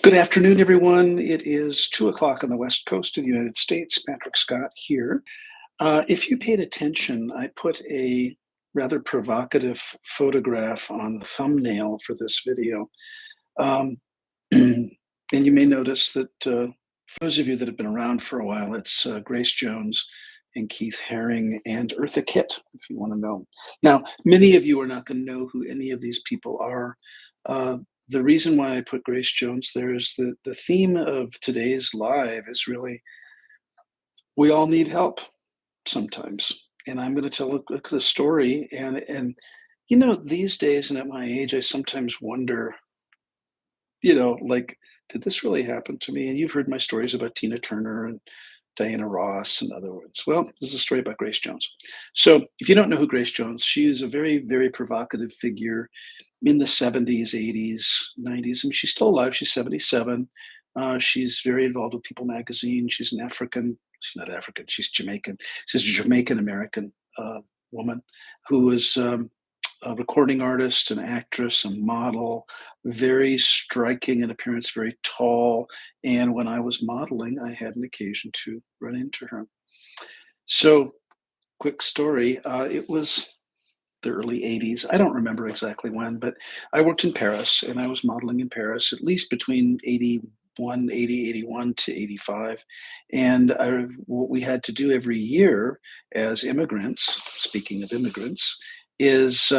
Good afternoon, everyone. It is 2 o'clock on the West Coast of the United States. Patrick Scott here. If you paid attention, I put a rather provocative photograph on the thumbnail for this video. Um, and you may notice that for those of you that have been around for a while, it's Grace Jones and Keith Haring and Eartha Kitt, if you want to know. Now, many of you are not going to know who any of these people are. Uh, the reason why I put Grace Jones there is that the theme of today's live is really we all need help sometimes. And I'm going to tell a story. And these days and at my age, I sometimes wonder, like, did this really happen to me? And you've heard my stories about Tina Turner and Diana Ross and other ones. Well, this is a story about Grace Jones. So if you don't know who Grace Jones, she is a very, very provocative figure in the 70s, 80s, 90s. I mean, she's still alive. She's 77. She's very involved with People magazine. She's an African, she's not African, she's Jamaican. She's a Jamaican American woman who is a recording artist, an actress, a model, very striking in appearance, very tall. And when I was modeling, I had an occasion to run into her. So, quick story, it was the early 80s. I don't remember exactly when, but I worked in Paris and I was modeling in Paris at least between 81 to 85. And what we had to do every year as immigrants, speaking of immigrants, is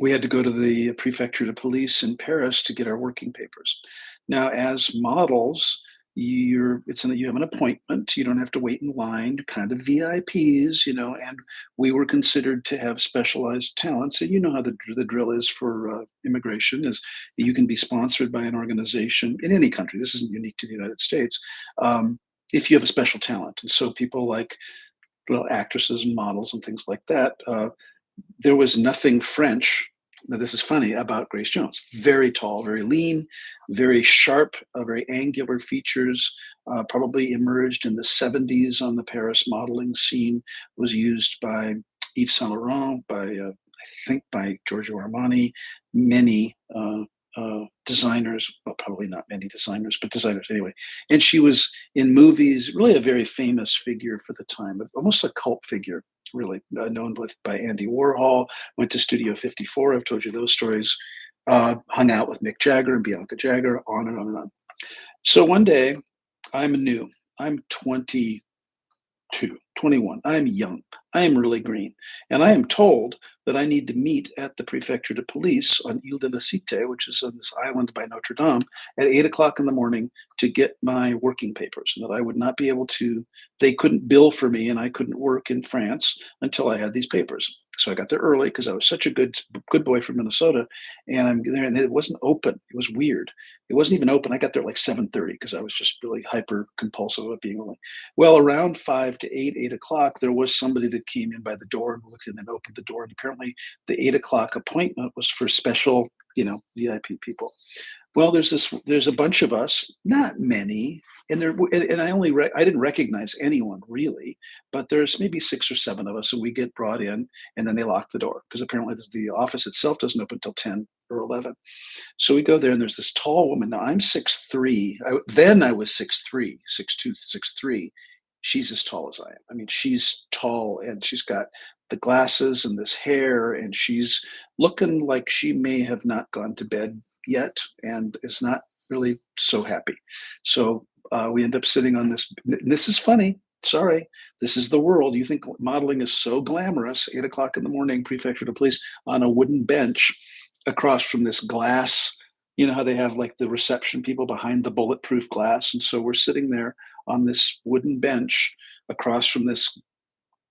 we had to go to the prefecture de police in Paris to get our working papers. Now, as models, you have an appointment. You don't have to wait in line, kind of VIPs, and we were considered to have specialized talents. And you know how the drill is for immigration is you can be sponsored by an organization in any country. This isn't unique to the United States. If you have a special talent. And so people like actresses and models and things like that. There was nothing French. Now, this is funny about Grace Jones. Very tall, very lean, very sharp, very angular features. Probably emerged in the 70s on the Paris modeling scene. Was used by Yves Saint Laurent, I think by Giorgio Armani, many designers. Well, probably not many designers, but designers anyway. And she was in movies. Really, a very famous figure for the time, almost a cult figure really known by Andy Warhol, went to Studio 54. I've told you those stories. Hung out with Mick Jagger and Bianca Jagger, on and on and on. So one day, I'm new. I'm 22, 21. I'm young. I am really green. And I am told that I need to meet at the Prefecture de Police on Ile de la Cité, which is on this island by Notre Dame, at 8 o'clock in the morning to get my working papers. And that I would not be able to, they couldn't bill for me and I couldn't work in France until I had these papers. So I got there early because I was such a good boy from Minnesota. And I'm there and it wasn't open. It was weird. It wasn't even open. I got there at like 7:30 because I was just really hyper compulsive about being early. Well, around 8 o'clock, there was somebody that came in by the door and looked in and opened the door. And apparently the 8 o'clock appointment was for special, VIP people. Well, there's a bunch of us, not many, and I didn't recognize anyone really, but there's maybe 6 or 7 of us, and we get brought in, and then they lock the door because apparently the office itself doesn't open until 10 or 11. So we go there, and there's this tall woman. Now I'm 6'3". Then I was 6'3", 6'2", 6'3". She's as tall as I am. I mean, she's tall, and she's got the glasses and this hair, and she's looking like she may have not gone to bed yet and is not really so happy. So we end up sitting on this. This is funny. Sorry, this is the world. You think modeling is so glamorous? 8 o'clock in the morning, prefecture to police on a wooden bench across from this glass. You know how they have like the reception people behind the bulletproof glass, and so we're sitting there on this wooden bench across from this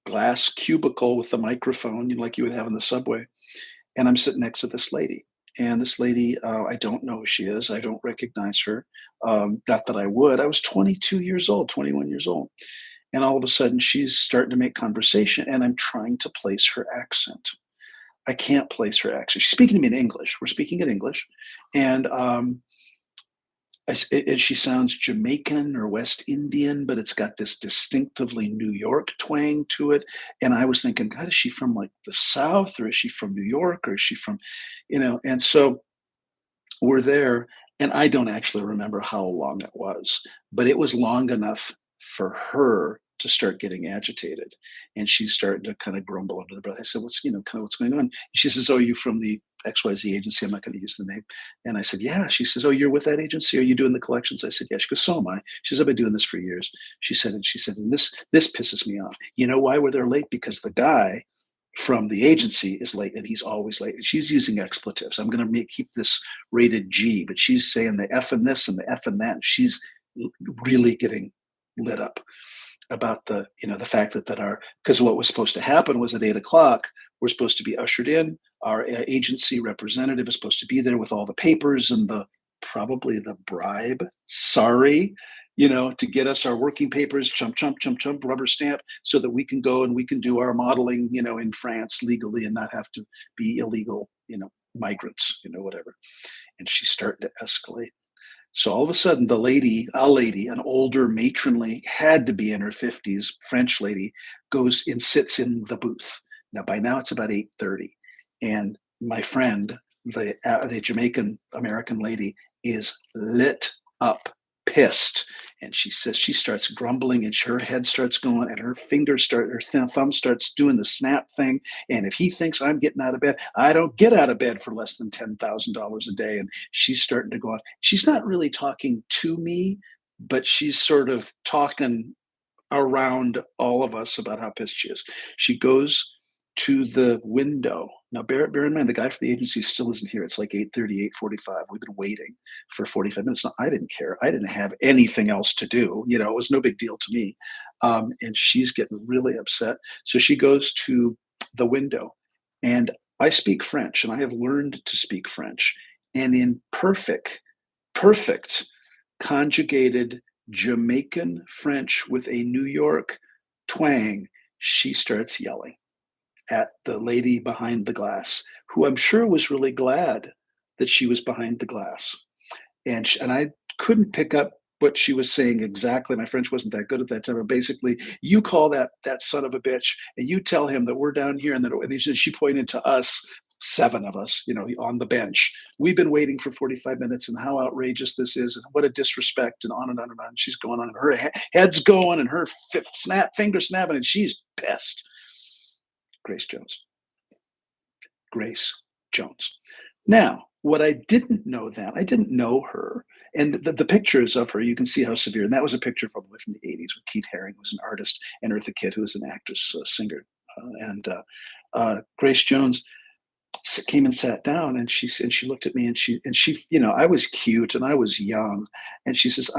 glass cubicle with the microphone, like you would have in the subway. And I'm sitting next to this lady. And this lady, I don't know who she is. I don't recognize her. Not that I would. I was 22 years old, 21 years old. And all of a sudden, she's starting to make conversation, and I'm trying to place her accent. I can't place her accent. She's speaking to me in English. We're speaking in English. And she sounds Jamaican or West Indian, but it's got this distinctively New York twang to it. And I was thinking, God, is she from like the South, or is she from New York, or is she from, And so we're there, And I don't actually remember how long it was, but it was long enough for her to start getting agitated. And she's starting to kind of grumble under the breath. I said, what's, kind of what's going on? She says, oh, you from the XYZ agency? I'm not going to use the name. And I said, yeah. She says, oh, you're with that agency? Are you doing the collections? I said, yeah. She goes, so am I. She says, I've been doing this for years. She said, and this pisses me off. You know why they're late? Because the guy from the agency is late and he's always late. And she's using expletives. I'm going to keep this rated G, but she's saying the F in this and the F in that. And she's really getting lit up about the fact that because what was supposed to happen was at 8 o'clock, we're supposed to be ushered in. Our agency representative is supposed to be there with all the papers and probably the bribe. Sorry, to get us our working papers, chump, chump, chump, chump, rubber stamp, so that we can go and we can do our modeling, in France legally and not have to be illegal, migrants, whatever. And she's starting to escalate. So all of a sudden, a lady, an older matronly, had to be in her 50s, French lady, goes and sits in the booth. Now, by now it's about 8:30, and my friend, the Jamaican American lady, is lit up, pissed, and she says she starts grumbling, and her head starts going, and her thumb starts doing the snap thing. And if he thinks I'm getting out of bed, I don't get out of bed for less than $10,000 a day. And she's starting to go off. She's not really talking to me, but she's sort of talking around all of us about how pissed she is. She goes to the window. Now, bear in mind, the guy from the agency still isn't here. It's like 8:30, 8:45. We've been waiting for 45 minutes. Now, I didn't care. I didn't have anything else to do. It was no big deal to me. And she's getting really upset. So she goes to the window. And I speak French, and I have learned to speak French. And in perfect conjugated Jamaican French with a New York twang, she starts yelling at the lady behind the glass, who I'm sure was really glad that she was behind the glass. And I couldn't pick up what she was saying exactly. My French wasn't that good at that time, but basically, you call that son of a bitch, and you tell him that we're down here, and she pointed to us, 7 of us, on the bench. We've been waiting for 45 minutes, and how outrageous this is, and what a disrespect, and on and on and on. She's going on, and her head's going, and her finger snapping, and she's pissed. Grace Jones. Grace Jones. Now, what I didn't know then, I didn't know her. And the pictures of her, you can see how severe. And that was a picture probably from the 80s with Keith Haring, who was an artist, and Eartha Kitt, who was an actress, singer. Grace Jones came and sat down, and she looked at me, and she I was cute and I was young, and she says,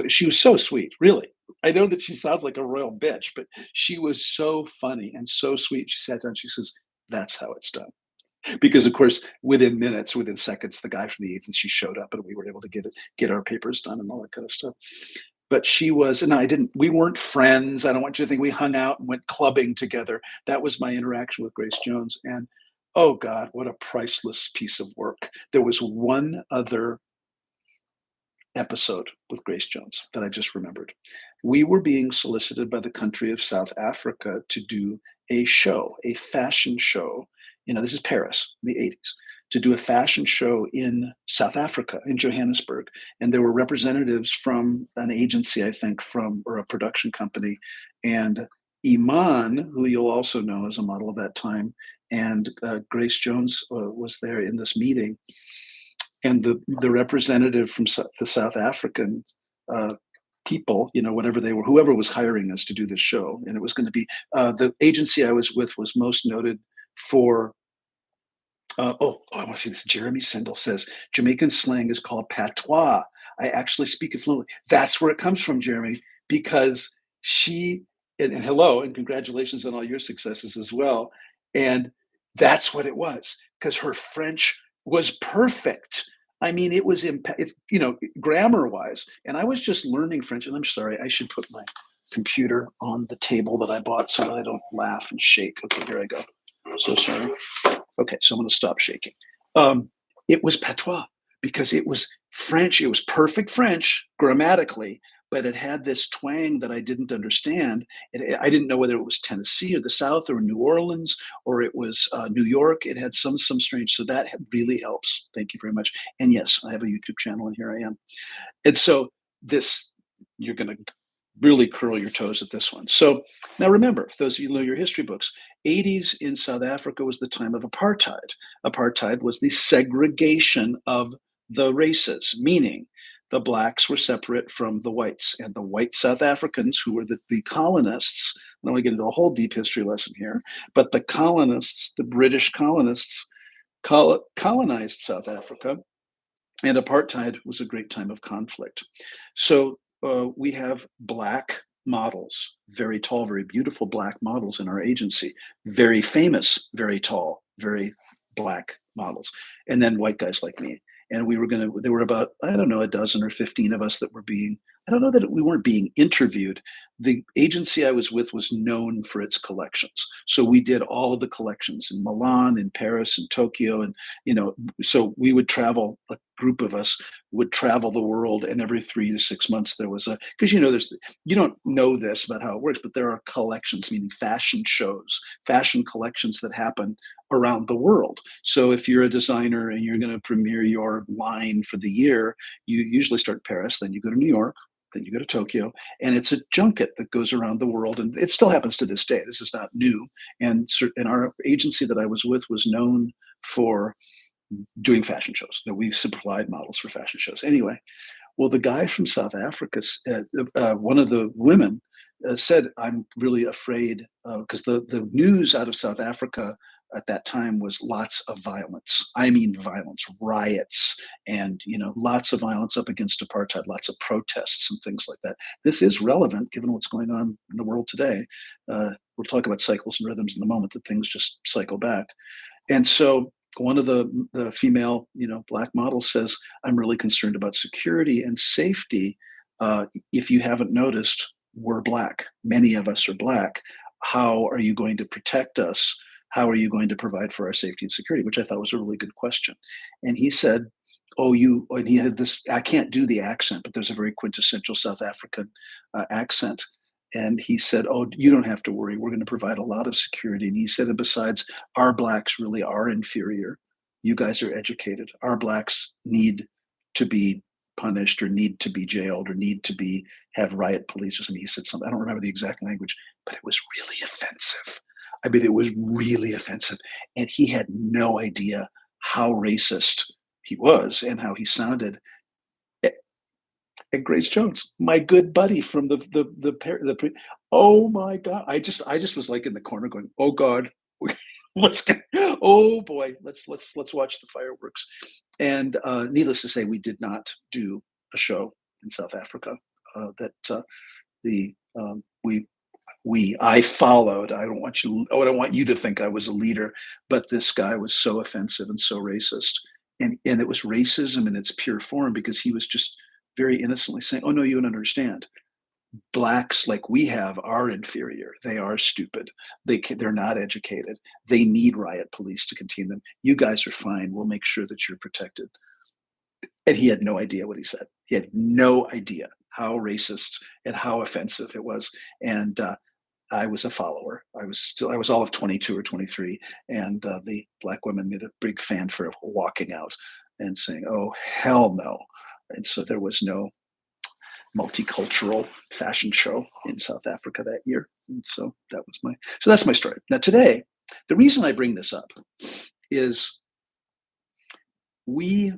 she was so sweet, really. I know that she sounds like a royal bitch, but she was so funny and so sweet. She sat down, she says, that's how it's done. Because of course, within seconds, the guy from the agency showed up, and we were able to get our papers done and all that kind of stuff. But we weren't friends. I don't want you to think we hung out and went clubbing together. That was my interaction with Grace Jones. And oh God, what a priceless piece of work. There was one other episode with Grace Jones that I just remembered. We were being solicited by the country of South Africa to do a fashion show. This is Paris in the 80s, to do a fashion show in South Africa, in Johannesburg. And there were representatives from an agency, I think, or a production company. And Iman, who you'll also know as a model of that time, and Grace Jones was there in this meeting. And the representative from the South African people, whatever they were, whoever was hiring us to do this show, and it was going to be the agency I was with was most noted for. I want to see this. Jeremy Sendell says Jamaican slang is called patois. I actually speak it fluently. That's where it comes from, Jeremy, because and hello and congratulations on all your successes as well. And that's what it was, because her French was perfect. I mean, it was, grammar wise. And I was just learning French. And I'm sorry, I should put my computer on the table that I bought so that I don't laugh and shake. Okay, here I go. So sorry. Okay, so I'm going to stop shaking. It was patois because it was French. It was perfect French grammatically, but it had this twang that I didn't understand. I didn't know whether it was Tennessee or the South or New Orleans or it was New York. It had some strange. So that really helps. Thank you very much. And yes, I have a YouTube channel, and here I am. And so this, you're going to really curl your toes at this one. So now remember, for those of you who know your history books, 80s in South Africa was the time of apartheid. Apartheid was the segregation of the races, meaning the blacks were separate from the whites, and the white South Africans, who were the colonists. I don't want to get into a whole deep history lesson here, but the colonists, the British colonists, colonized South Africa, and apartheid was a great time of conflict. So we have black models, very tall, very beautiful black models in our agency, very famous, very tall, very black models, and then white guys like me. And there were about, I don't know, a dozen or 15 of us that were being, I don't know that we weren't being interviewed. The agency I was with was known for its collections. So we did all of the collections in Milan, in Paris, in Tokyo. And, so we would travel, a group of us would travel the world. And every 3 to 6 months there was because, you don't know this about how it works, but there are collections, meaning fashion shows, fashion collections that happen around the world. So if you're a designer and you're going to premiere your line for the year, you usually start Paris, then you go to New York, then you go to Tokyo, and it's a junket that goes around the world. And it still happens to this day. This is not new. And our agency that I was with was known for doing fashion shows, that we supplied models for fashion shows. Anyway, well, the guy from South Africa, one of the women said, I'm really afraid, because the news out of South Africa at that time was lots of violence. I mean, violence, riots, and lots of violence up against apartheid, lots of protests and things like that. This is relevant given what's going on in the world today. We'll talk about cycles and rhythms in the moment, that things just cycle back. And so one of the female, black models says, I'm really concerned about security and safety. If you haven't noticed, we're black. Many of us are black. How are you going to protect us? How are you going to provide for our safety and security? Which I thought was a really good question. And he said, and he had this, I can't do the accent, but there's a very quintessential South African accent. And he said, you don't have to worry. We're going to provide a lot of security. And he said, and besides, our blacks really are inferior. You guys are educated. Our blacks need to be punished or need to be jailed or need to have riot police or something. He said something, I don't remember the exact language, but it was really offensive. I mean, it was really offensive. And he had no idea how racist he was and how he sounded. And Grace Jones, my good buddy from oh my God. I just was like in the corner going, oh God, oh boy, let's watch the fireworks. And needless to say, we did not do a show in South Africa. I followed. I don't want you to think I was a leader, but this guy was so offensive and so racist. And it was racism in its pure form, because he was just very innocently saying, oh no, you don't understand. Blacks like we have are inferior. They are stupid. They're not educated. They need riot police to contain them. You guys are fine. We'll make sure that you're protected. And he had no idea what he said. He had no idea how racist and how offensive it was. And I was a follower. I was all of 22 or 23. And the black women made a big fanfare of walking out and saying, oh, hell no. And so there was no multicultural fashion show in South Africa that year. And so that's my story. Now today, the reason I bring this up is we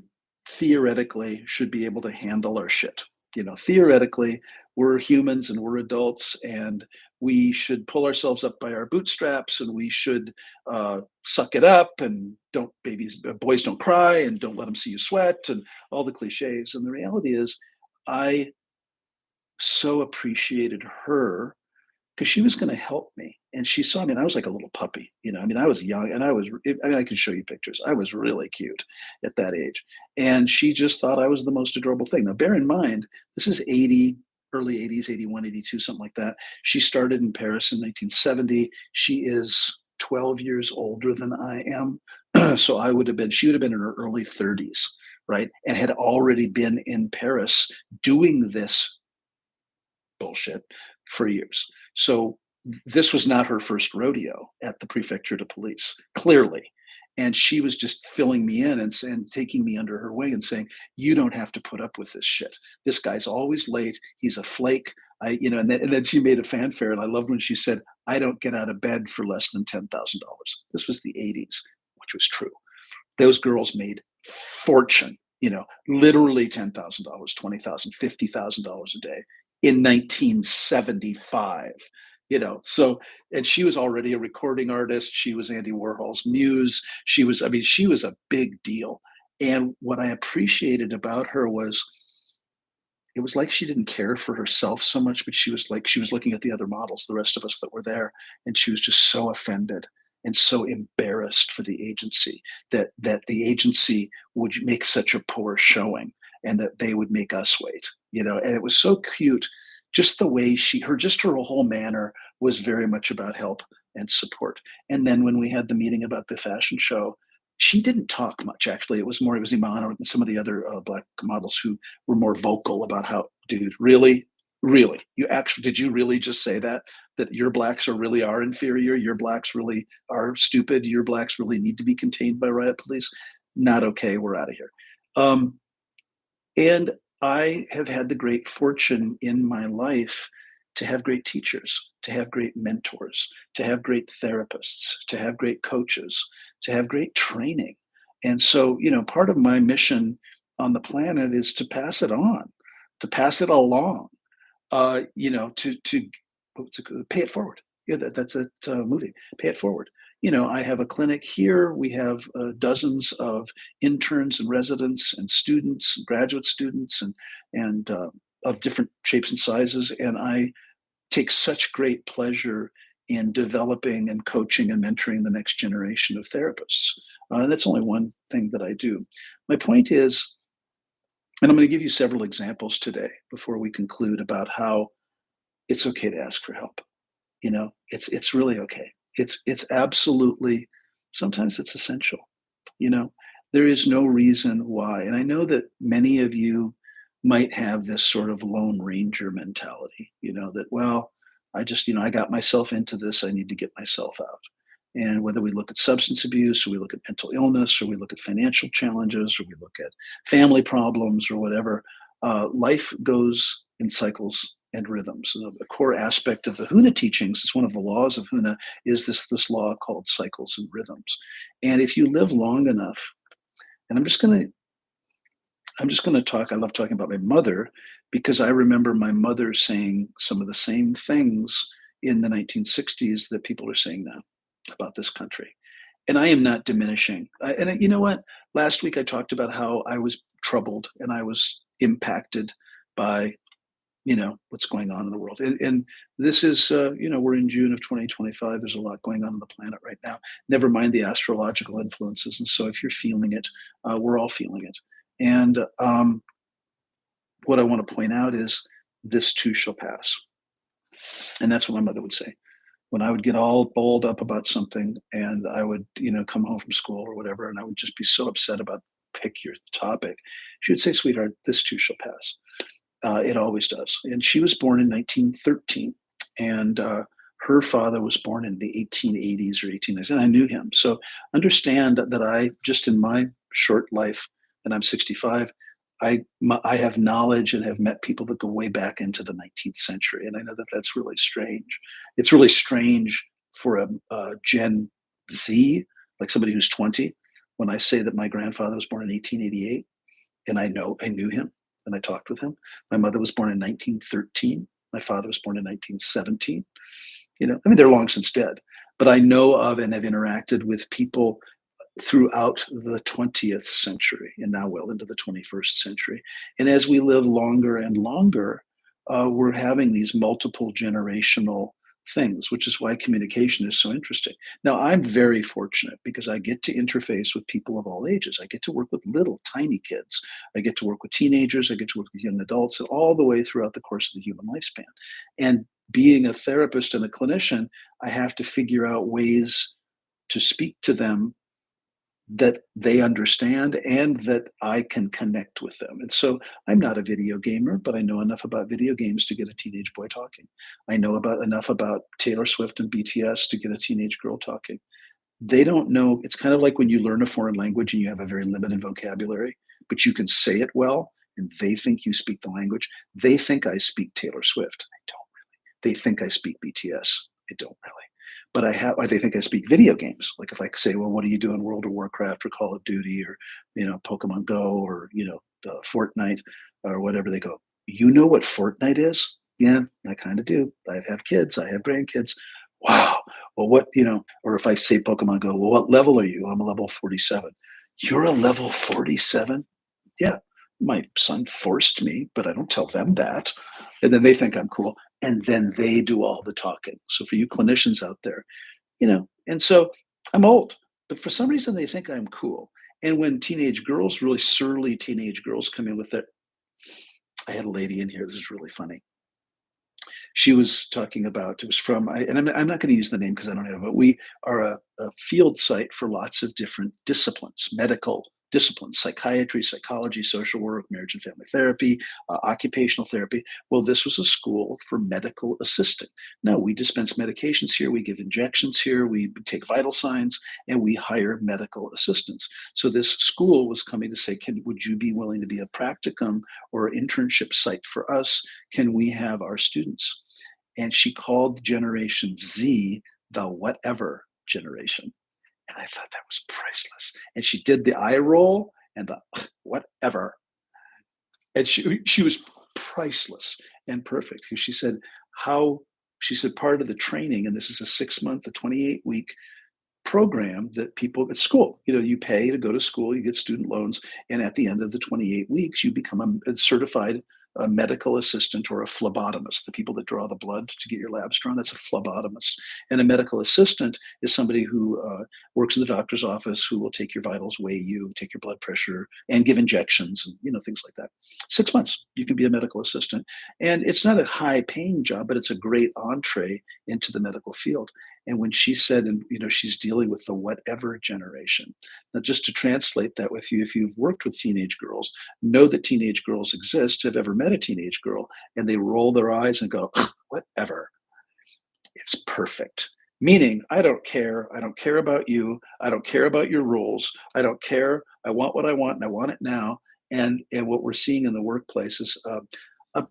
theoretically should be able to handle our shit. Theoretically, we're humans and we're adults, and we should pull ourselves up by our bootstraps, and we should suck it up, and boys don't cry, and don't let them see you sweat, and all the cliches. And the reality is, I so appreciated her, because she was going to help me. And she saw me, and I was like a little puppy, I was young, and I can show you pictures. I was really cute at that age. And she just thought I was the most adorable thing. Now, bear in mind, this is early 80s, 81, 82, something like that. She started in Paris in 1970. She is 12 years older than I am. So she would have been in her early 30s, right? And had already been in Paris doing this bullshit for years. So this was not her first rodeo at the prefecture de police, clearly. And she was just filling me in and taking me under her wing and saying, "You don't have to put up with this shit. This guy's always late. He's a flake." And then she made a fanfare, and I loved when she said, "I don't get out of bed for less than $10,000." This was the '80s, which was true. Those girls made fortune, literally $10,000, 20,000, $50,000 a day in 1975. So, and she was already a recording artist. She was Andy Warhol's muse. She was a big deal. And what I appreciated about her was it was like she didn't care for herself so much, but she was looking at the other models, the rest of us that were there, and she was just so offended and so embarrassed for the agency that the agency would make such a poor showing and that they would make us wait. And it was so cute. Just the way her whole manner was very much about help and support. And then when we had the meeting about the fashion show, she didn't talk much. Actually, it was Iman and some of the other black models who were more vocal about how, dude, really, really, did you really just say that your blacks really are inferior? Your blacks really are stupid. Your blacks really need to be contained by riot police. Not okay. We're out of here. And I have had the great fortune in my life to have great teachers, to have great mentors, to have great therapists, to have great coaches, to have great training. And so, part of my mission on the planet is to pass it on, to pass it along, to what's it called? Pay it forward. Yeah, that's a movie. Pay it forward. I have a clinic here. We have dozens of interns and residents and students, graduate students, and of different shapes and sizes. And I take such great pleasure in developing and coaching and mentoring the next generation of therapists. That's only one thing that I do. My point is, and I'm going to give you several examples today before we conclude about how it's okay to ask for help. It's really okay. It's absolutely, sometimes it's essential. You know, there is no reason why. And I know that many of you might have this sort of lone ranger mentality, that, well, I got myself into this. I need to get myself out. And whether we look at substance abuse or we look at mental illness or we look at financial challenges or we look at family problems or whatever, life goes in cycles and rhythms. And a core aspect of the Huna teachings, it's one of the laws of Huna, is this law called cycles and rhythms. And if you live long enough, and I'm just going to talk, I love talking about my mother because I remember my mother saying some of the same things in the 1960s that people are saying now about this country. And I am not diminishing. You know what? Last week I talked about how I was troubled and I was impacted by, what's going on in the world. And this is, we're in June of 2025. There's a lot going on the planet right now. Never mind the astrological influences. And so if you're feeling it, we're all feeling it. And what I want to point out is this too shall pass. And that's what my mother would say. When I would get all balled up about something and I would, come home from school or whatever, and I would just be so upset about pick your topic, she would say, sweetheart, this too shall pass. It always does. And she was born in 1913. And her father was born in the 1880s or 1890s. And I knew him. So understand that I, just in my short life, and I'm 65, I have knowledge and have met people that go way back into the 19th century. And I know that that's really strange. It's really strange for a Gen Z, like somebody who's 20, when I say that my grandfather was born in 1888 and I knew him and I talked with him. My mother was born in 1913. My father was born in 1917. They're long since dead, but I know of and have interacted with people throughout the 20th century and now well into the 21st century. And as we live longer and longer, we're having these multiple generational things, which is why communication is so interesting. Now, I'm very fortunate because I get to interface with people of all ages. I get to work with little tiny kids. I get to work with teenagers. I get to work with young adults, and all the way throughout the course of the human lifespan. And being a therapist and a clinician, I have to figure out ways to speak to them that they understand and that I can connect with them. And so I'm not a video gamer, but I know enough about video games to get a teenage boy talking. I know about enough about Taylor Swift and BTS to get a teenage girl talking. They don't know. It's kind of like when you learn a foreign language and you have a very limited vocabulary, but you can say it well, and they think you speak the language. They think I speak Taylor Swift. I don't. They think I speak BTS. I don't really. But I have, or they think I speak video games. Like if I say, well, what do you do in World of Warcraft or Call of Duty or, Pokemon Go or, Fortnite or whatever, they go, you know what Fortnite is? Yeah, I kind of do. I have kids. I have grandkids. Wow. Well, or if I say Pokemon Go, well, what level are you? I'm a level 47. You're a level 47? Yeah. My son forced me, but I don't tell them that. And then they think I'm cool. And then they do all the talking. So for you clinicians out there, and so I'm old, but for some reason they think I'm cool. And when teenage girls, really surly teenage girls come in with it, I had a lady in here, this is really funny. She was talking about, it was from, and I'm not going to use the name because I don't have it, but we are a field site for lots of different disciplines, medical disciplines, psychiatry, psychology, social work, marriage and family therapy, occupational therapy. Well, this was a school for medical assisting. No, we dispense medications here, we give injections here, we take vital signs, and we hire medical assistants. So this school was coming to say, would you be willing to be a practicum or internship site for us? Can we have our students? And she called Generation Z the whatever generation. And I thought that was priceless. And she did the eye roll and the whatever. And she was priceless and perfect because she said part of the training, and this is a 6-month, a 28-week program that people at school, you pay to go to school, you get student loans, and at the end of the 28 weeks, you become a certified medical assistant or a phlebotomist, the people that draw the blood to get your labs drawn. That's a phlebotomist. And a medical assistant is somebody who works in the doctor's office, who will take your vitals, weigh you, take your blood pressure, and give injections and things like that. 6 months, you can be a medical assistant. And it's not a high paying job, but it's a great entree into the medical field. And when she said, and she's dealing with the whatever generation. Now, just to translate that with you, if you've worked with teenage girls, know that teenage girls exist, have ever met a teenage girl, and they roll their eyes and go, whatever. It's perfect. Meaning, I don't care. I don't care about you. I don't care about your rules. I don't care. I want what I want, and I want it now. And what we're seeing in the workplace is a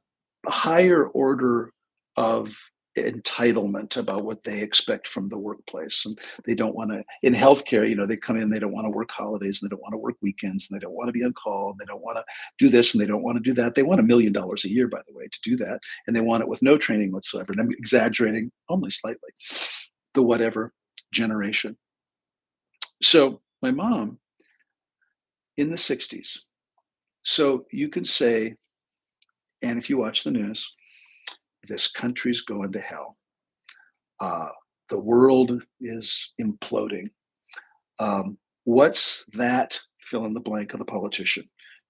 higher order of entitlement about what they expect from the workplace. And they don't want to, in healthcare, they come in, they don't want to work holidays, and they don't want to work weekends, and they don't want to be on call, and they don't want to do this, and they don't want to do that. They want $1 million a year, by the way, to do that. And they want it with no training whatsoever. And I'm exaggerating only slightly. The whatever generation. So my mom in the 60s. So you can say, and if you watch the news, this country's going to hell. The world is imploding. What's that fill in the blank of the politician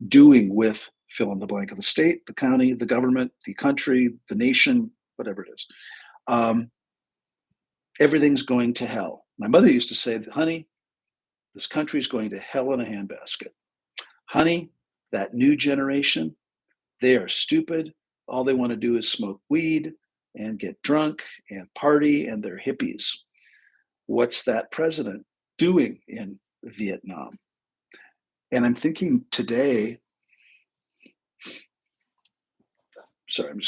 doing with fill in the blank of the state, the county, the government, the country, the nation, whatever it is? Everything's going to hell. My mother used to say, honey, this country's going to hell in a handbasket. Honey, that new generation, they are stupid. All they want to do is smoke weed and get drunk and party, and they're hippies. What's that president doing in Vietnam? And I'm thinking today, sorry, I'm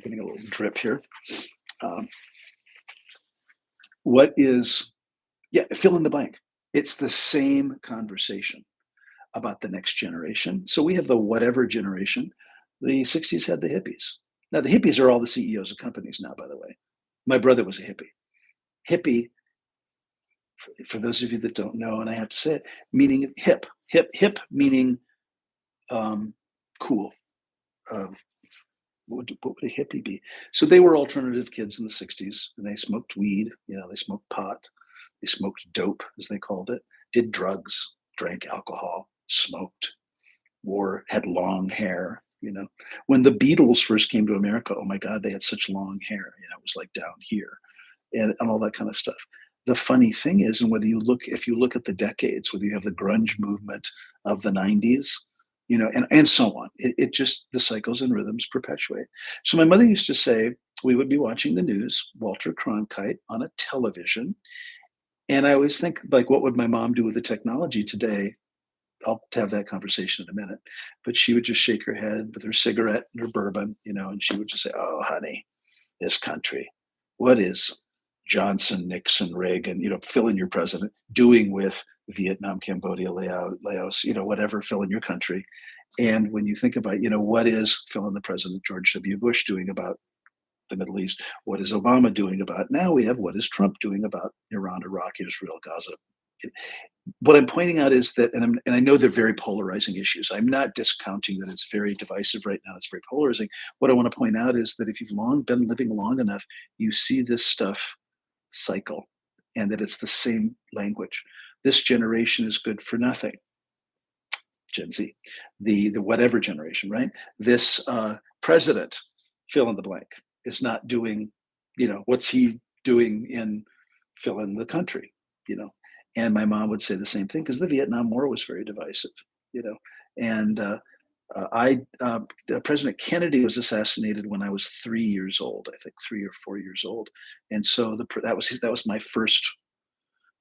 getting a little drip here. Fill in the blank. It's the same conversation about the next generation. So we have the whatever generation. The 60s had the hippies. Now, the hippies are all the CEOs of companies now, by the way. My brother was a hippie. Hippie, for those of you that don't know, and I have to say it, meaning hip meaning cool. What would a hippie be? So they were alternative kids in the 60s, and they smoked weed, they smoked pot, they smoked dope, as they called it, did drugs, drank alcohol, smoked, had long hair. When the Beatles first came to America, oh my God, they had such long hair. It was like down here and all that kind of stuff. the funny thing is, and if you look at the decades, whether you have the grunge movement of the 90s, and so on, it just, the cycles and rhythms perpetuate. So my mother used to say, we would be watching the news, Walter Cronkite on a television. And I always think, like, what would my mom do with the technology today? I'll have that conversation in a minute. But she would just shake her head with her cigarette and her bourbon, and she would just say, "Oh, honey, this country, what is Johnson, Nixon, Reagan, fill in your president, doing with Vietnam, Cambodia, Laos, whatever, fill in your country." And when you think about, what is fill in the president George W. Bush doing about the Middle East? What is Obama doing about? Now we have, what is Trump doing about Iran, Iraq, Israel, Gaza? What I'm pointing out is that, and I know they're very polarizing issues. I'm not discounting that it's very divisive right now. It's very polarizing. What I want to point out is that if you've long been living long enough, you see this stuff cycle, and that it's the same language. This generation is good for nothing. Gen Z, the whatever generation, right? This president, fill in the blank, is not doing, what's he doing in fill in the country, you know? And my mom would say the same thing, because the Vietnam War was very divisive, you know? And President Kennedy was assassinated when I was 3 years old, I think 3 or 4 years old. And so that was my first.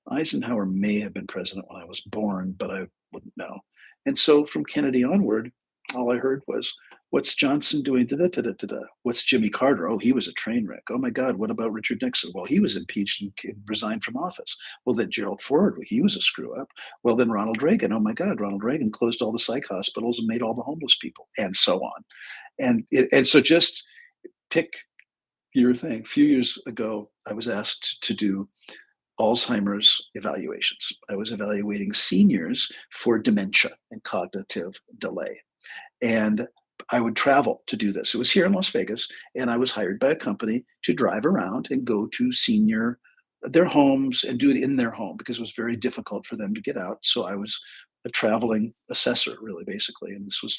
Eisenhower may have been president when I was born, but I wouldn't know. And so from Kennedy onward, all I heard was, "What's Johnson doing? Da, da, da, da, da, da. What's Jimmy Carter? Oh, he was a train wreck. Oh my God, what about Richard Nixon? Well, he was impeached and resigned from office. Well, then Gerald Ford, well, he was a screw up. Well, then Ronald Reagan. Oh my God, Ronald Reagan closed all the psych hospitals and made all the homeless people," and so on. And so just pick your thing. A few years ago, I was asked to do Alzheimer's evaluations. I was evaluating seniors for dementia and cognitive delay. And I would travel to do this. It was here in Las Vegas, and I was hired by a company to drive around and go to their homes and do it in their home, because it was very difficult for them to get out. So I was a traveling assessor, really, basically. And this was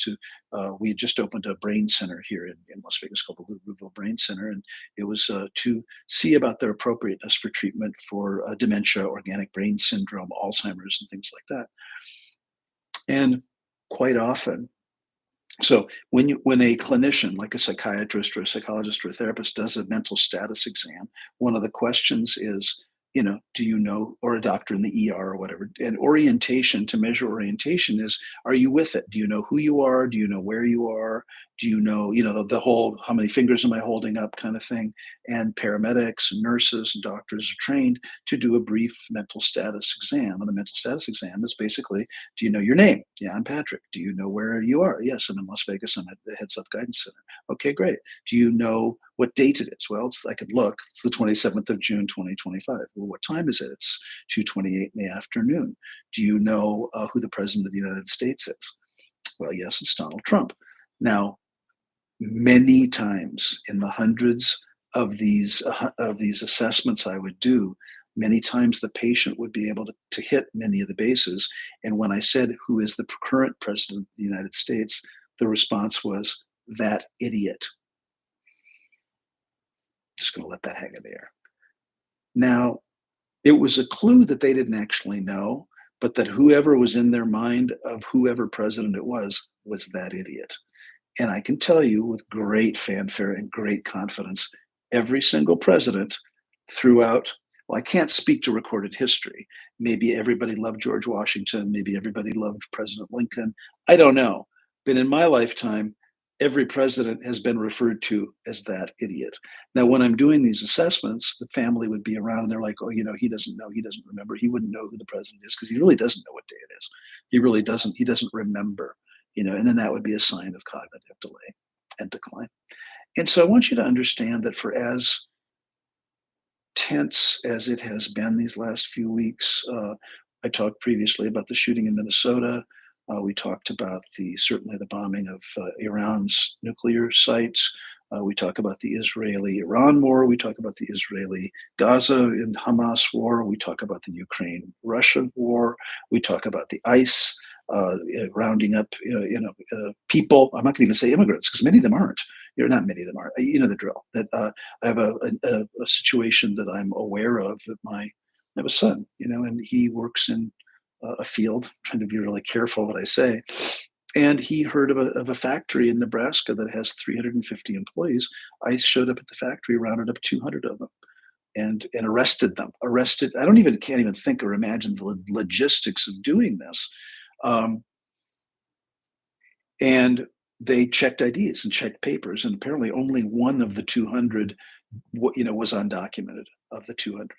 we had just opened a brain center here in Las Vegas called the Louisville Brain Center. And it was to see about their appropriateness for treatment for dementia, organic brain syndrome, Alzheimer's, and things like that. And quite often, so when a clinician, like a psychiatrist or a psychologist or a therapist, does a mental status exam, one of the questions is, do you know, or a doctor in the ER or whatever, and orientation, to measure orientation, is, are you with it? Do you know who you are? Do you know where you are? Do you know, the whole, how many fingers am I holding up kind of thing? And paramedics and nurses and doctors are trained to do a brief mental status exam. And a mental status exam is basically, do you know your name? Yeah, I'm Patrick. Do you know where you are? Yes, I'm in Las Vegas. I'm at the Heads Up Guidance Center. Okay, great. Do you know what date it is? Well, I could look. It's the 27th of June, 2025. Well, what time is it? It's 2:28 in the afternoon. Do you know who the President of the United States is? Well, yes, it's Donald Trump. Now, many times in the hundreds of these assessments I would do, many times the patient would be able to hit many of the bases. And when I said, "Who is the current president of the United States?" the response was, "That idiot." Just going to let that hang in the air. Now, it was a clue that they didn't actually know, but that whoever was in their mind of whoever president it was that idiot. And I can tell you with great fanfare and great confidence, every single president throughout, well, I can't speak to recorded history. Maybe everybody loved George Washington. Maybe everybody loved President Lincoln. I don't know. But in my lifetime, every president has been referred to as that idiot. Now, when I'm doing these assessments, the family would be around and they're like, "Oh, he doesn't know. He doesn't remember. He wouldn't know who the president is because he really doesn't know what day it is. He really doesn't. He doesn't remember." And then that would be a sign of cognitive delay and decline. And so I want you to understand that for as tense as it has been these last few weeks, I talked previously about the shooting in Minnesota. We talked about certainly the bombing of Iran's nuclear sites. We talk about the Israeli-Iran war. We talk about the Israeli-Gaza and Hamas war. We talk about the Ukraine-Russia war. We talk about the ICE rounding up, people. I'm not going to even say immigrants, because many of them aren't. Not many of them are. You know the drill. That I have a situation that I'm aware of that my I have a son, and he works in a field. I'm trying to be really careful what I say. And he heard of a factory in Nebraska that has 350 employees. I showed up at the factory, rounded up 200 of them, and arrested them. Arrested. I don't even can't even think or imagine the logistics of doing this. Um, and they checked IDs and checked papers, and apparently only one of the 200, was undocumented of the 200.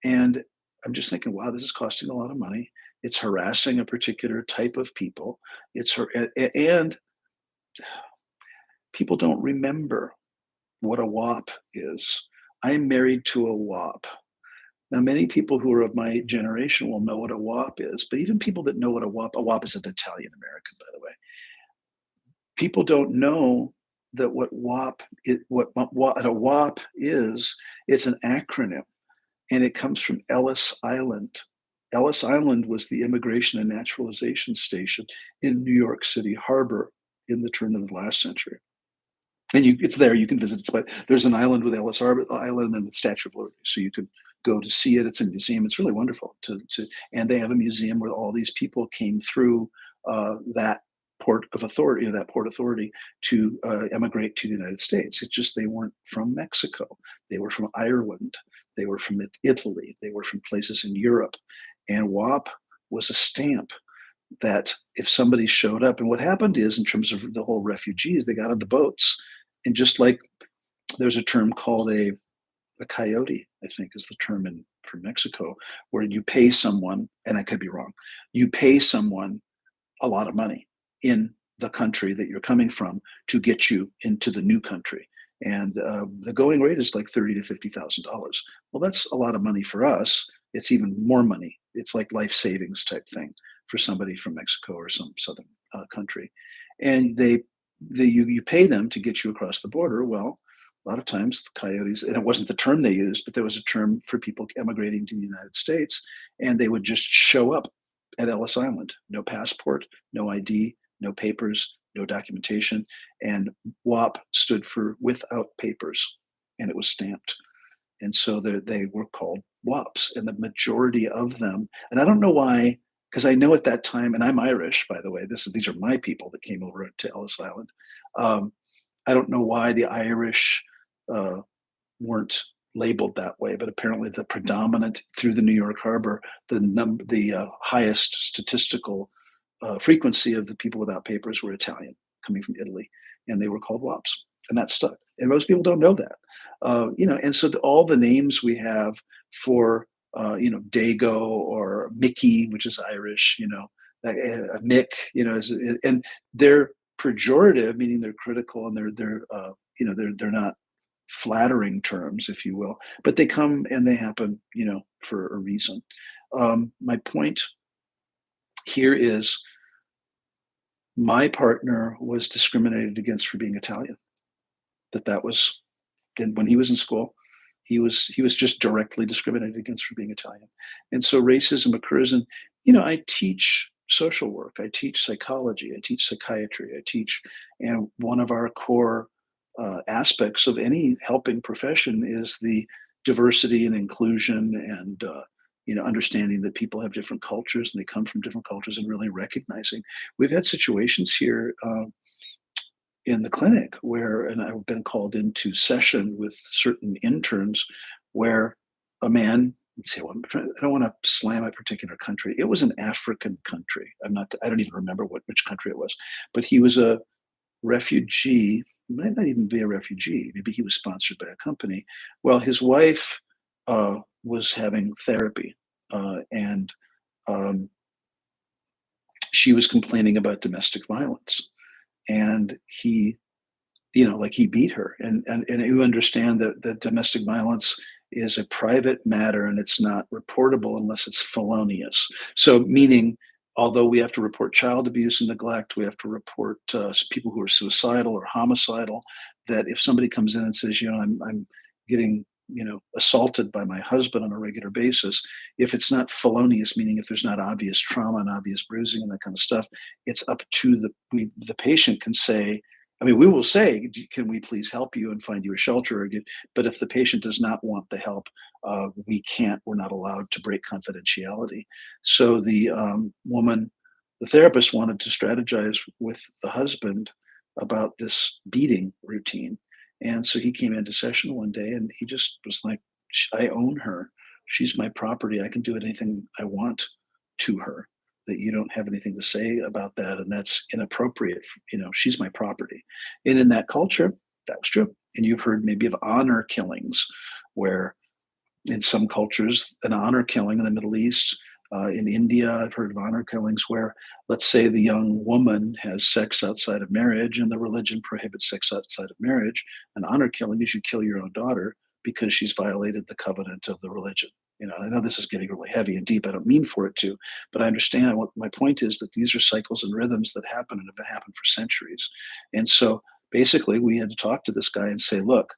And I'm just thinking, wow, this is costing a lot of money. It's harassing a particular type of people. And people don't remember what a WAP is. I'm married to a WAP. Now, many people who are of my generation will know what a WAP is, but even people that know what a WAP is an Italian American, by the way. People don't know that what a WAP is. It's an acronym, and it comes from Ellis Island. Ellis Island was the Immigration and Naturalization Station in New York City Harbor in the turn of the last century. And it's there. You can visit it. But there's an island with Ellis Island and the Statue of Liberty, so you can go to see it. It's a museum. It's really wonderful and they have a museum where all these people came through that port authority to emigrate to the United States. It's just they weren't from Mexico. They were from Ireland. They were from Italy. They were from places in Europe. And WAP was a stamp that if somebody showed up, and what happened is, in terms of the whole refugees, they got onto boats, and just like there's a term called a coyote, I think is the term for Mexico, where you pay someone, and I could be wrong, you pay someone a lot of money in the country that you're coming from to get you into the new country. And the going rate is like $30,000 to $50,000. Well, that's a lot of money for us. It's even more money. It's like life savings type thing for somebody from Mexico or some southern country. And you pay them to get you across the border. Well, a lot of times the coyotes, and it wasn't the term they used, but there was a term for people emigrating to the United States, and they would just show up at Ellis Island. No passport, no ID, no papers, no documentation. And WAP stood for without papers, and it was stamped. And so they were called WAPs, and the majority of them, and I don't know why, because I know at that time, and I'm Irish, by the way, these are my people that came over to Ellis Island. I don't know why the Irish weren't labeled that way, but apparently the predominant through the New York Harbor, the highest statistical frequency of the people without papers were Italian, coming from Italy, and they were called WAPs, and that stuck. And most people don't know that, And so all the names we have for Dago or Mickey, which is Irish, Mick, and they're pejorative, meaning they're critical, and they're not flattering terms, if you will, but they come and they happen, for a reason. My point here is my partner was discriminated against for being Italian. That was, and when he was in school, he was just directly discriminated against for being Italian. And so racism occurs. And, I teach social work, I teach psychology, I teach psychiatry, and one of our core aspects of any helping profession is the diversity and inclusion and understanding that people have different cultures and they come from different cultures, and really recognizing. We've had situations here in the clinic and I've been called into session with certain interns where a man, let's see, I don't want to slam a particular country. It was an African country. I don't even remember which country it was, but he was a refugee, might not even be a refugee. Maybe he was sponsored by a company. Well, his wife was having therapy, and she was complaining about domestic violence, and he, he beat her. And you understand that domestic violence is a private matter, and it's not reportable unless it's felonious. So, meaning, although we have to report child abuse and neglect, we have to report people who are suicidal or homicidal, that if somebody comes in and says, I'm getting, assaulted by my husband on a regular basis, if it's not felonious, meaning if there's not obvious trauma and obvious bruising and that kind of stuff, it's up to the patient can say, I mean, we will say, "Can we please help you and find you a shelter?" But if the patient does not want the help, we can't. We're not allowed to break confidentiality. So the therapist, wanted to strategize with the husband about this beating routine, and so he came into session one day, and he just was like, "I own her. She's my property. I can do anything I want to her. That you don't have anything to say about that, and that's inappropriate. She's my property." And in that culture, that was true. And you've heard maybe of honor killings, where in some cultures, an honor killing in the Middle East, in India, I've heard of honor killings where, let's say, the young woman has sex outside of marriage and the religion prohibits sex outside of marriage. An honor killing is you kill your own daughter because she's violated the covenant of the religion. I know this is getting really heavy and deep. I don't mean for it to, but I understand what my point is, that these are cycles and rhythms that happen and have happened for centuries. And so basically, we had to talk to this guy and say, look,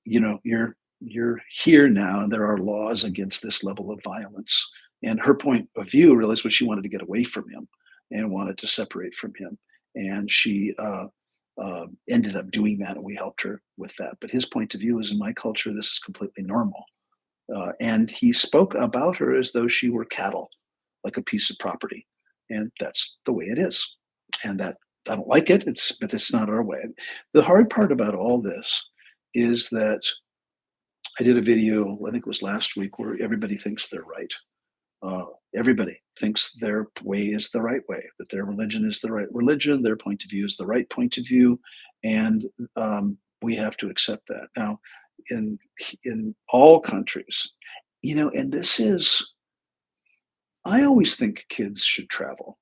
you're here now, and there are laws against this level of violence. And her point of view really is what she wanted to get away from him and wanted to separate from him. And she ended up doing that, and we helped her with that. But his point of view is, in my culture, this is completely normal. And he spoke about her as though she were cattle, like a piece of property. And that's the way it is. And that I don't like it. But it's not our way. The hard part about all this is that I did a video, I think it was last week, where everybody thinks they're right. Uh, Everybody thinks their way is the right way, that their religion is the right religion, their point of view is the right point of view, and we have to accept that. Now, in in all countries, and this is, I always think kids should travel.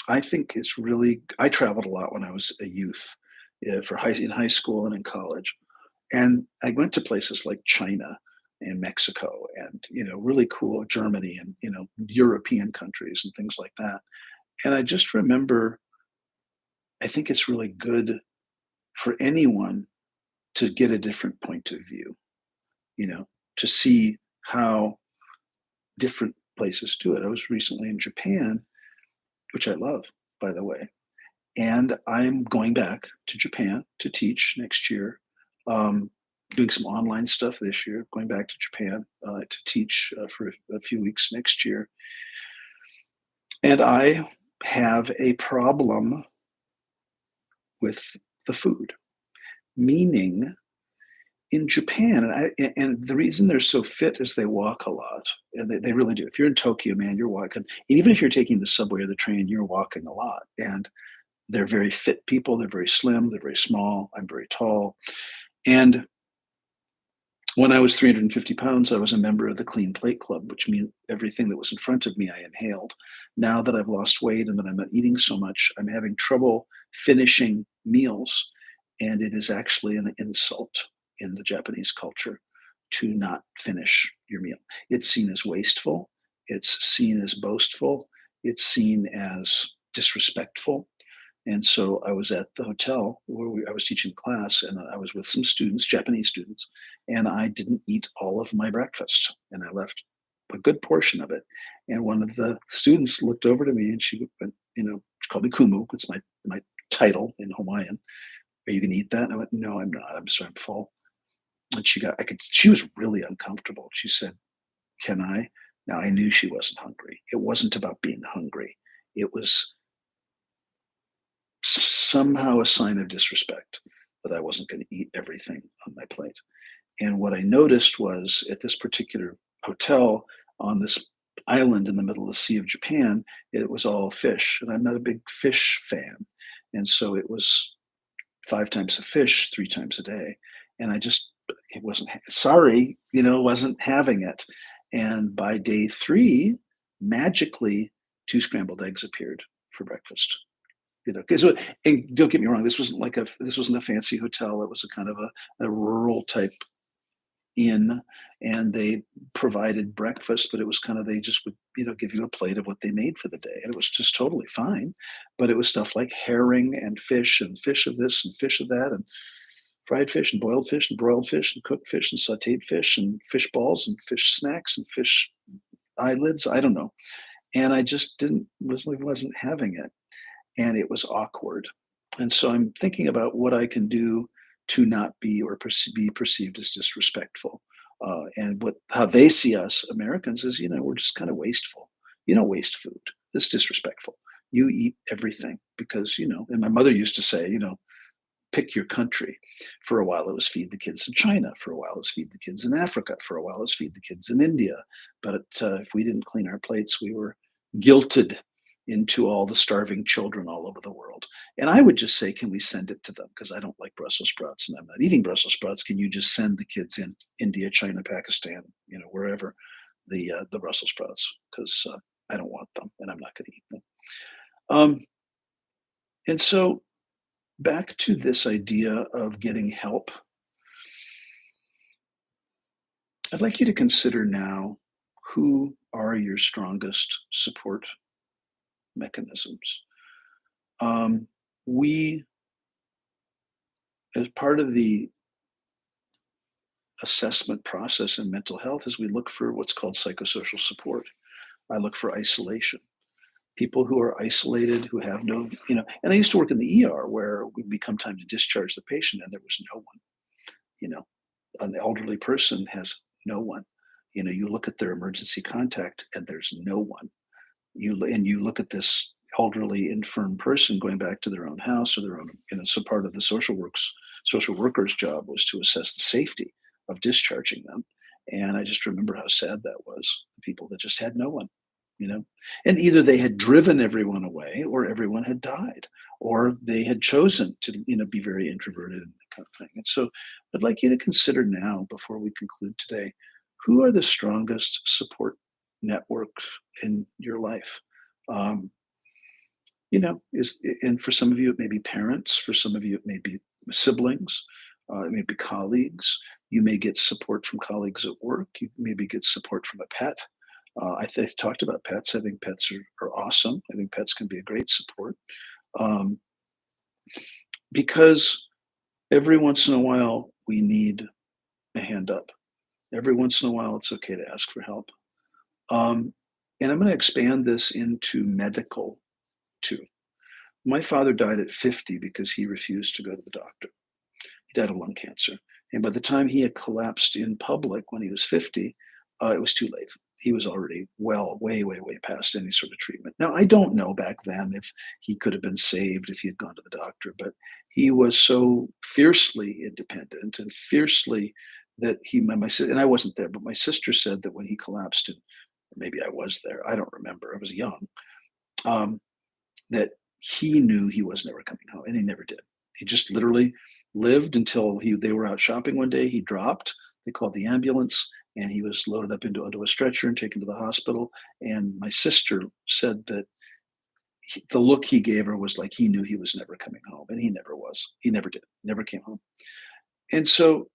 I think it's really. I traveled a lot when I was a youth, in high school and in college. And I went to places like China and Mexico and, really cool Germany and, European countries and things like that. And I just remember, I think it's really good for anyone to get a different point of view, you know, to see how different places do it. I was recently in Japan, which I love, by the way. And I'm going back to Japan to teach next year. Doing some online stuff this year, going back to Japan to teach for a few weeks next year. And I have a problem with the food, meaning in Japan, and the reason they're so fit is they walk a lot, and they really do. If you're in Tokyo, man, you're walking. And even if you're taking the subway or the train, you're walking a lot. And they're very fit people. They're very slim. They're very small. I'm very tall. And when I was 350 pounds, I was a member of the Clean Plate Club, which means everything that was in front of me, I inhaled. Now that I've lost weight and that I'm not eating so much, I'm having trouble finishing meals. And it is actually an insult in the Japanese culture to not finish your meal. It's seen as wasteful, it's seen as boastful, it's seen as disrespectful. And so I was at the hotel where I was teaching class, and I was with some students, Japanese students, and I didn't eat all of my breakfast, and I left a good portion of it. And one of the students looked over to me, and she went, she called me Kumu. It's my title in Hawaiian. Are you going to eat that? And I went, no, I'm not. I'm sorry, I'm full. And she was really uncomfortable. She said, can I? Now I knew she wasn't hungry. It wasn't about being hungry. It was somehow a sign of disrespect that I wasn't going to eat everything on my plate. And what I noticed was, at this particular hotel on this island in the middle of the Sea of Japan, it was all fish. And I'm not a big fish fan. And so it was 5 times of fish, 3 times a day. And it wasn't, sorry, wasn't having it. And by day 3, magically, 2 scrambled eggs appeared for breakfast. Because, and don't get me wrong, this wasn't a fancy hotel. It was a kind of a rural type inn, and they provided breakfast, but it was kind of, they just would give you a plate of what they made for the day, and it was just totally fine. But it was stuff like herring and fish of this and fish of that, and fried fish and boiled fish and broiled fish and cooked fish and sautéed fish and fish balls and fish snacks and fish eyelids. I don't know, and I just wasn't having it. And it was awkward. And so I'm thinking about what I can do to not be or be perceived as disrespectful. And how they see us Americans is, we're just kind of wasteful. You don't waste food. It's disrespectful. You eat everything because, and my mother used to say, pick your country. For a while, it was feed the kids in China. For a while, it was feed the kids in Africa. For a while, it was feed the kids in India. But if we didn't clean our plates, we were guilted into all the starving children all over the world. And I would just say, can we send it to them? Because I don't like Brussels sprouts and I'm not eating Brussels sprouts. Can you just send the kids in India, China, Pakistan, wherever the Brussels sprouts? Because I don't want them and I'm not going to eat them. Um, and so back to this idea of getting help, I'd like you to consider now, who are your strongest support mechanisms? We, as part of the assessment process in mental health, is we look for what's called psychosocial support. I look for isolation. People who are isolated, who have no, and I used to work in the ER where it would become time to discharge the patient and there was no one. An elderly person has no one. You look at their emergency contact and there's no one. You look at this elderly infirm person going back to their own house or their own, so part of the social worker's job was to assess the safety of discharging them. And I just remember how sad that was. People that just had no one, and either they had driven everyone away or everyone had died or they had chosen to, be very introverted and that kind of thing. And so I'd like you to consider now, before we conclude today, who are the strongest support networks in your life? Um, and for some of you, it may be parents. For some of you, it may be siblings. It may be colleagues. You may get support from colleagues at work. You maybe get support from a pet. I talked about pets. I think pets are awesome. I think pets can be a great support, um, because every once in a while we need a hand up. Every once in a while, it's okay to ask for help. Um, and I'm going to expand this into medical too. My father died at 50 because he refused to go to the doctor. He died of lung cancer. And by the time he had collapsed in public when he was 50, it was too late. He was already way, way, way past any sort of treatment. Now, I don't know back then if he could have been saved if he had gone to the doctor, but he was so fiercely independent and fiercely that and I wasn't there, but my sister said that when he collapsed, and maybe I was there, I don't remember, I was young, um, that he knew he was never coming home, and he never did. He just literally lived until they were out shopping one day. He dropped. They called the ambulance, and he was loaded up onto a stretcher and taken to the hospital. And my sister said that the look he gave her was like he knew he was never coming home, and he never was. He never did. Never came home. And so,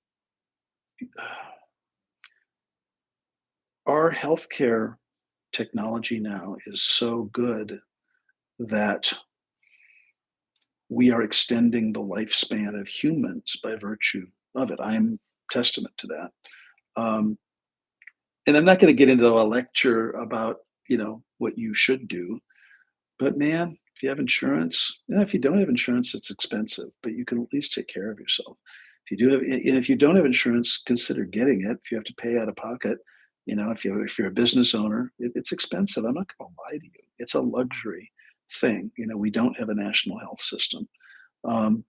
our healthcare technology now is so good that we are extending the lifespan of humans by virtue of it. I am testament to that. Um, and I'm not going to get into a lecture about, what you should do, but man, if you have insurance, if you don't have insurance, it's expensive, but you can at least take care of yourself. If you do have, and if you don't have insurance, consider getting it. If you have to pay out of pocket, if you're a business owner, it's expensive. I'm not going to lie to you. It's a luxury thing. We don't have a national health system. Um,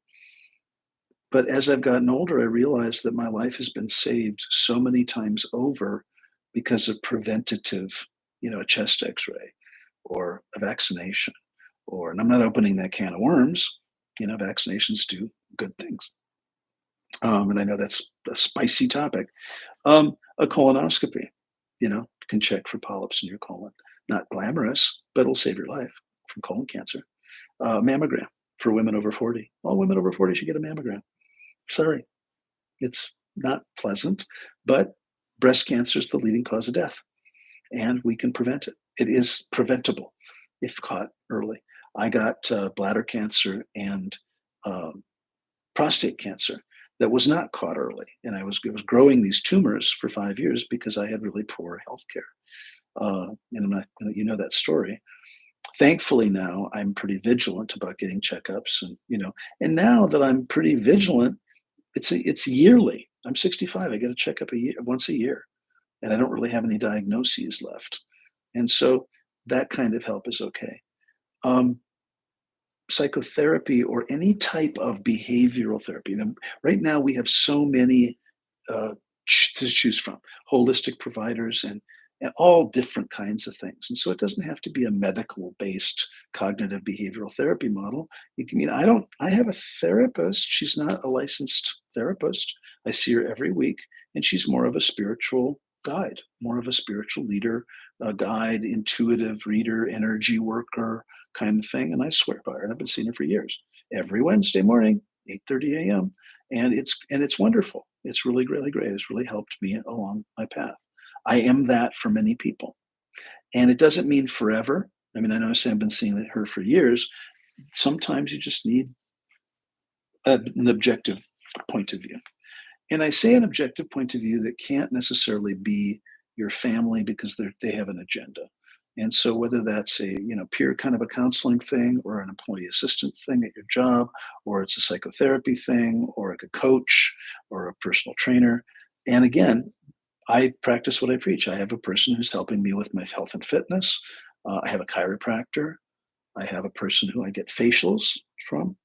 but as I've gotten older, I realized that my life has been saved so many times over because of preventative, a chest x-ray or a vaccination, and I'm not opening that can of worms, vaccinations do good things. And I know that's a spicy topic. A colonoscopy, can check for polyps in your colon. Not glamorous, but it'll save your life from colon cancer. Mammogram for women over 40. All women over 40 should get a mammogram. Sorry, it's not pleasant, but breast cancer is the leading cause of death, and we can prevent it. It is preventable if caught early. I got bladder cancer and prostate cancer that was not caught early, and I was growing these tumors for 5 years because I had really poor health care. And I'm not, that story. Thankfully now I'm pretty vigilant about getting checkups and now that I'm pretty vigilant, it's yearly. I'm 65. I get a checkup once a year, and I don't really have any diagnoses left. And so that kind of help is okay. Um, Psychotherapy or any type of behavioral therapy. Right now, we have so many uh, to choose from, holistic providers and all different kinds of things. And so it doesn't have to be a medical based cognitive behavioral therapy model. You can, I have a therapist. She's not a licensed therapist. I see her every week, and she's more of a spiritual guide, more of a spiritual leader, a guide, intuitive reader, energy worker kind of thing. And I swear by her. And I've been seeing her for years. Every Wednesday morning, 8:30 a.m. And it's wonderful. It's really, really great. It's really helped me along my path. I am that for many people. And it doesn't mean forever. I mean, I know I've been seeing her for years. Sometimes you just need an objective point of view. And I say an objective point of view that can't necessarily be your family because they have an agenda. And so whether that's a peer kind of a counseling thing or an employee assistant thing at your job, or it's a psychotherapy thing, or like a coach or a personal trainer. And again, I practice what I preach. I have a person who's helping me with my health and fitness. I have a chiropractor. I have a person who I get facials from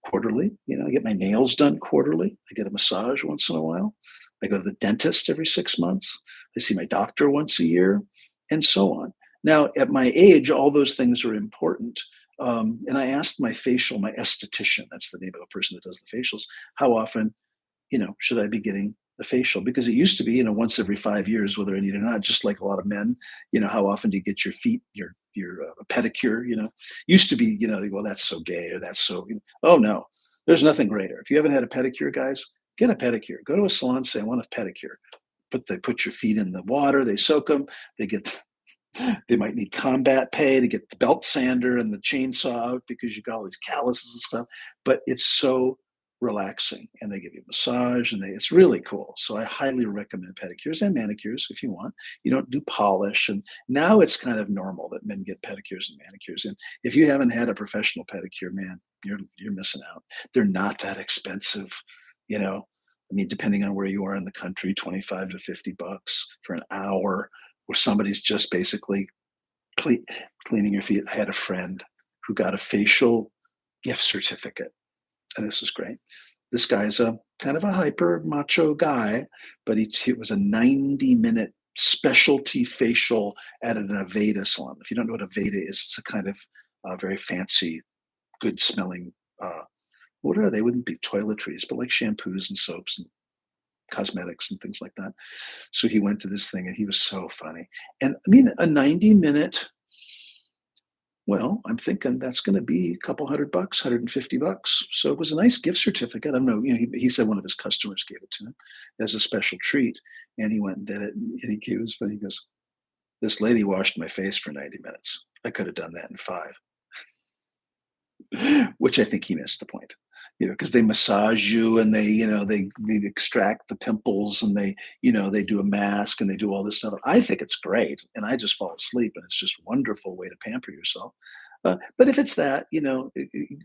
quarterly. I get my nails done quarterly. I get a massage once in a while. I go to the dentist every 6 months. I see my doctor once a year, and so on. Now, at my age, all those things are important. And I asked my esthetician, that's the name of a person that does the facials, how often, should I be getting a facial? Because it used to be, once every 5 years, whether I need it or not, just like a lot of men, how often do you get your feet, your pedicure, used to be, well, that's so gay or that's so, oh no, there's nothing greater. If you haven't had a pedicure, guys, get a pedicure. Go to a salon, say, I want a pedicure. They put your feet in the water, they soak them, they might need combat pay to get the belt sander and the chainsaw out because you got all these calluses and stuff. But it's so relaxing, and they give you a massage, and it's really cool. So I highly recommend pedicures and manicures if you want. You don't do polish, and now it's kind of normal that men get pedicures and manicures. And if you haven't had a professional pedicure, man, you're missing out. They're not that expensive, you know. I mean, depending on where you are in the country, 25 to 50 bucks for an hour where somebody's just basically cle- cleaning your feet. I had a friend who got a facial gift certificate, and this was great. This guy's a kind of a hyper macho guy, but it was a 90-minute specialty facial at an Aveda salon. If you don't know what Aveda is, it's a kind of very fancy, good smelling, what are they? Wouldn't be toiletries, but like shampoos and soaps and cosmetics and things like that. So he went to this thing and he was so funny. And I mean, a 90-minute, well, I'm thinking that's going to be a couple $100, $150. So it was a nice gift certificate. I don't know. He said one of his customers gave it to him as a special treat, and he went and did it. And he was funny. He goes, "This lady washed my face for 90 minutes. I could have done that in 5." Which I think he missed the point, because they massage you and they extract the pimples and they do a mask and they do all this stuff. I think it's great, and I just fall asleep, and it's just a wonderful way to pamper yourself. But if it's that,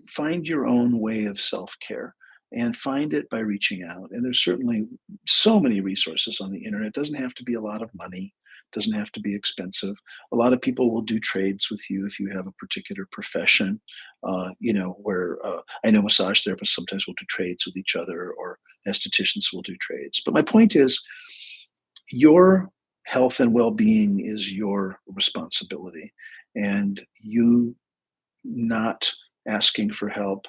find your own way of self care and find it by reaching out. And there's certainly so many resources on the internet. It doesn't have to be a lot of money. Doesn't have to be expensive. A lot of people will do trades with you if you have a particular profession, where I know massage therapists sometimes will do trades with each other, or estheticians will do trades. But my point is, your health and well-being is your responsibility, and you not asking for help.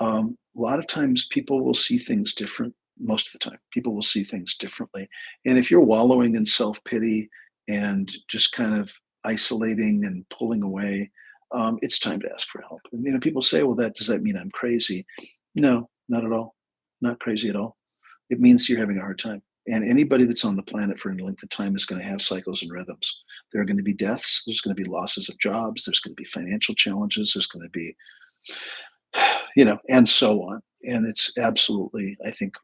A lot of times people will see things different. Most of the time, people will see things differently. And if you're wallowing in self-pity and just kind of isolating and pulling away, it's time to ask for help. And people say, "Well, does that mean I'm crazy?" No, not at all. Not crazy at all. It means you're having a hard time. And anybody that's on the planet for any length of time is going to have cycles and rhythms. There are going to be deaths. There's going to be losses of jobs. There's going to be financial challenges. There's going to be, and so on. And it's absolutely, I think,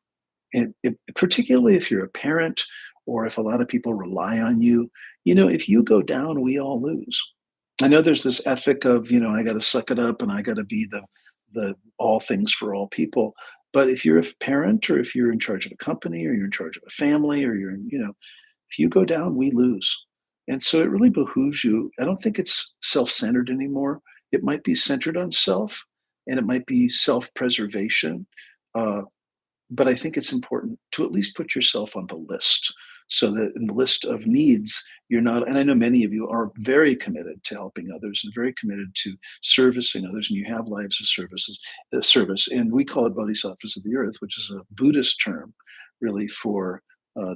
particularly if you're a parent or if a lot of people rely on you, if you go down, we all lose. I know there's this ethic of, I got to suck it up and I got to be the all things for all people. But if you're a parent or if you're in charge of a company or you're in charge of a family or if you go down, we lose. And so it really behooves you. I don't think it's self-centered anymore. It might be centered on self and it might be self-preservation. Uh, but I think it's important to at least put yourself on the list so that in the list of needs, you're not, and I know many of you are very committed to helping others and very committed to servicing others, and you have lives of service. And we call it bodhisattvas of the earth, which is a Buddhist term really for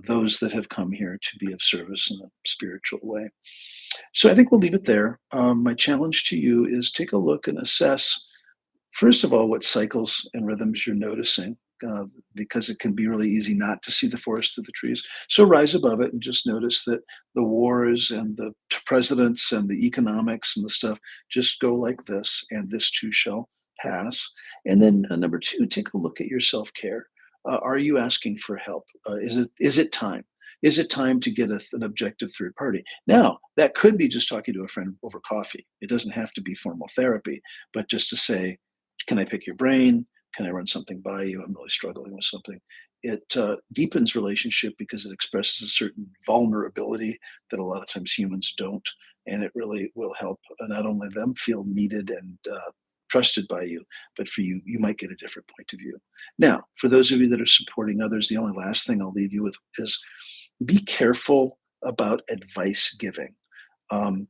those that have come here to be of service in a spiritual way. So I think we'll leave it there. My challenge to you is take a look and assess, first of all, what cycles and rhythms you're noticing, because it can be really easy not to see the forest through the trees. So rise above it and just notice that the wars and the presidents and the economics and the stuff just go like this, and this too shall pass. And then number two, take a look at your self care. Are you asking for help? Is it time? Is it time to get an objective third party? Now, that could be just talking to a friend over coffee. It doesn't have to be formal therapy, but just to say, can I pick your brain? Can I run something by you? I'm really struggling with something. It deepens relationship because it expresses a certain vulnerability that a lot of times humans don't, and it really will help not only them feel needed and trusted by you, but for you, you might get a different point of view. Now, for those of you that are supporting others, the only last thing I'll leave you with is be careful about advice giving. Um,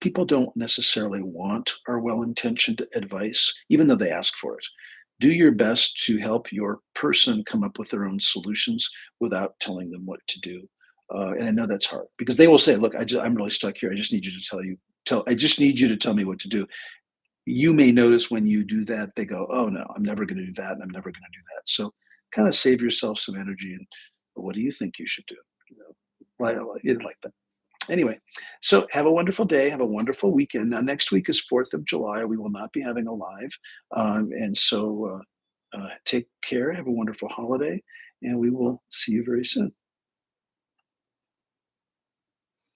People don't necessarily want our well-intentioned advice, even though they ask for it. Do your best to help your person come up with their own solutions without telling them what to do. And I know that's hard because they will say, "Look, I'm really stuck here. I just need you to tell you tell. I just need you to tell me what to do." You may notice when you do that, they go, "Oh no, I'm never going to do that, and I'm never going to do that." So, kind of save yourself some energy. And what do you think you should do? You know, like that. Anyway, so have a wonderful day. Have a wonderful weekend. Now, next week is 4th of July. We will not be having a live. And so take care. Have a wonderful holiday. And we will see you very soon.